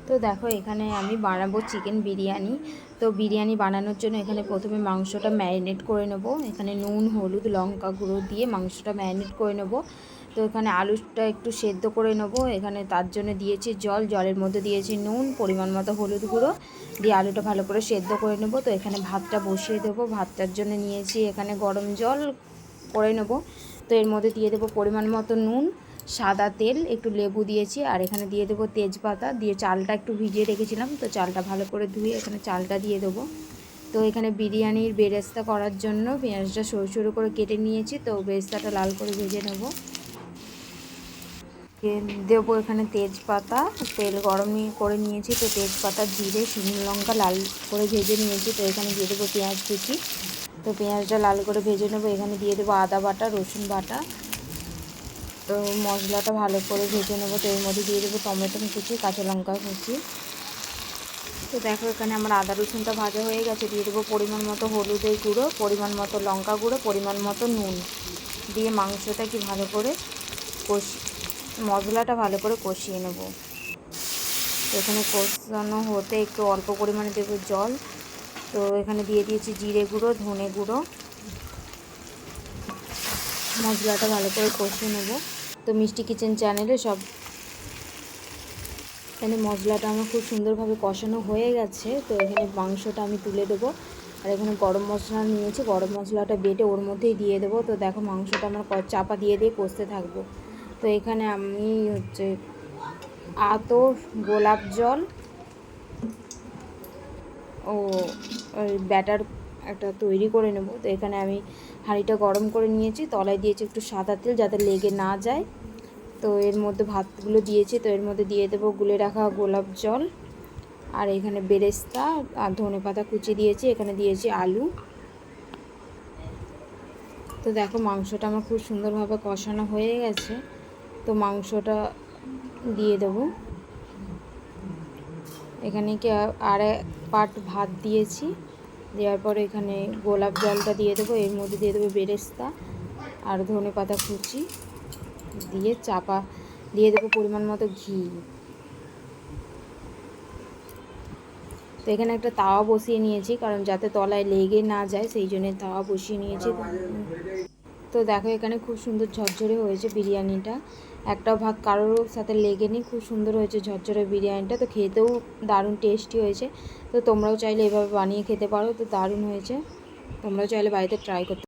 তো দেখো এখানে আমি বানাবো চিকেন বিরিয়ানি। তো বিরিয়ানি বানানোর জন্য এখানে প্রথমে মাংসটা ম্যারিনেট করে নেব। এখানে নুন, হলুদ, লঙ্কা গুঁড়ো দিয়ে মাংসটা ম্যারিনেট করে নেব। তো এখানে আলুটা একটু সেদ্ধ করে নেব। এখানে তার জন্য দিয়েছি জল, জলের মধ্যে দিয়েছি নুন, পরিমাণ মতো হলুদ গুঁড়ো দিয়ে আলুটা ভালো করে সেদ্ধ করে নেব। তো এখানে ভাতটা বসিয়ে দেবো। ভাতটার জন্য নিয়েছি এখানে গরম জল করে নেব। তো এর মধ্যে দিয়ে দেবো পরিমাণ মতো নুন, সাদা তেল, একটু লেবু দিয়েছি, আর এখানে দিয়ে দেবো তেজপাতা দিয়ে চালটা একটু ভিজিয়ে রেখেছিলাম। তো চালটা ভালো করে ধুয়ে এখানে চালটা দিয়ে দেবো। তো এখানে বিরিয়ানির বেরেস্তা করার জন্য পেঁয়াজটা সরু সরু করে কেটে নিয়েছি। তো বেরেস্তাটা লাল করে ভেজে নেব। দেবো এখানে তেজপাতা, তেল গরম করে নিয়েছি। তো তেজপাতা, জিরে, শুকনো লঙ্কা লাল করে ভেজে নিয়েছি। তো এখানে দিয়ে দেবো পেঁয়াজ কুচি। তো পেঁয়াজটা লাল করে ভেজে নেবো। এখানে দিয়ে দেবো আদা বাটা, রসুন বাটা। তো মশলাটা ভালো করে ভেজে নেবো। তো এর মধ্যে দিয়ে দেবো টমেটো কুচি, কাঁচা লঙ্কা কুচি। তো দেখো এখানে আমার আদা রসুনটা ভাজা হয়ে গেছে। দিয়ে দেবো পরিমাণ মতো হলুদের গুঁড়ো, পরিমাণ মতো লঙ্কা গুঁড়ো, পরিমাণ মতো নুন দিয়ে মাংসটা কি ভালো করে মশলাটা ভালো করে কষিয়ে নেব। তো এখানে কষানো হতে একটু অল্প পরিমাণে দেবো জল। তো এখানে দিয়ে দিয়েছি জিরে গুঁড়ো, ধনে গুঁড়ো। মশলাটা ভালো করে কষিয়ে নেব। তো মিষ্টি কিচেন চ্যানেলে সব এখানে মশলাটা আমার খুব সুন্দরভাবে কষানো হয়ে গেছে। তো এখানে মাংসটা আমি তুলে দেবো। আর এখানে গরম মশলা নিয়েছি, গরম মশলাটা বেটে ওর মধ্যেই দিয়ে দেবো। তো দেখো মাংসটা আমার চাপা দিয়ে কষতে থাকবো। তো এখানে আমি আতর, গোলাপ জল ও ব্যাটার একটা তৈরি করে নেব। তো এখানে আমি হাঁড়িটা গরম করে নিয়েছি, তলায় দিয়েছি একটু সাদা তেল যাতে লেগে না যায়। তো এর মধ্যে ভাতগুলো দিয়েছি। তো এর মধ্যে দিয়ে দেবো গুলে রাখা গোলাপ জল, আর এখানে বেরেস্তা আর ধনেপাতা কুচি দিয়েছি। এখানে দিয়েছি আলু। তো দেখো মাংসটা আমার খুব সুন্দরভাবে কষানো হয়ে গেছে। তো মাংসটা দিয়ে দেবো। এখানে কি আর এক পাট ভাত দিয়েছি। দেওয়ার পরে এখানে গোলাপ জলটা দিয়ে দেবো। এর মধ্যে দিয়ে দেবো বেরেস্তা আর ধনেপাতা কুচি দিয়ে চাপা দিয়ে দেবো পরিমাণ মতো ঘি। তো এখানে একটা তাওয়া বসিয়ে নিয়েছি, কারণ যাতে তলায় লেগে না যায় সেই জন্য তাওয়া বসিয়ে নিয়েছি। তো দেখো এখানে খুব সুন্দর ঝরঝরে হয়েছে বিরিয়ানিটা। একটাও ভাত কারোর সাথে লেগেনি, খুব সুন্দর হয়েছে ঝরঝরে বিরিয়ানিটা। তো খেতেও দারুণ টেস্টি হয়েছে। তো তোমরাও চাইলে এভাবে বানিয়ে খেতে পারো। তো দারুণ হয়েছে, তোমরাও চাইলে বাড়িতে ট্রাই করতে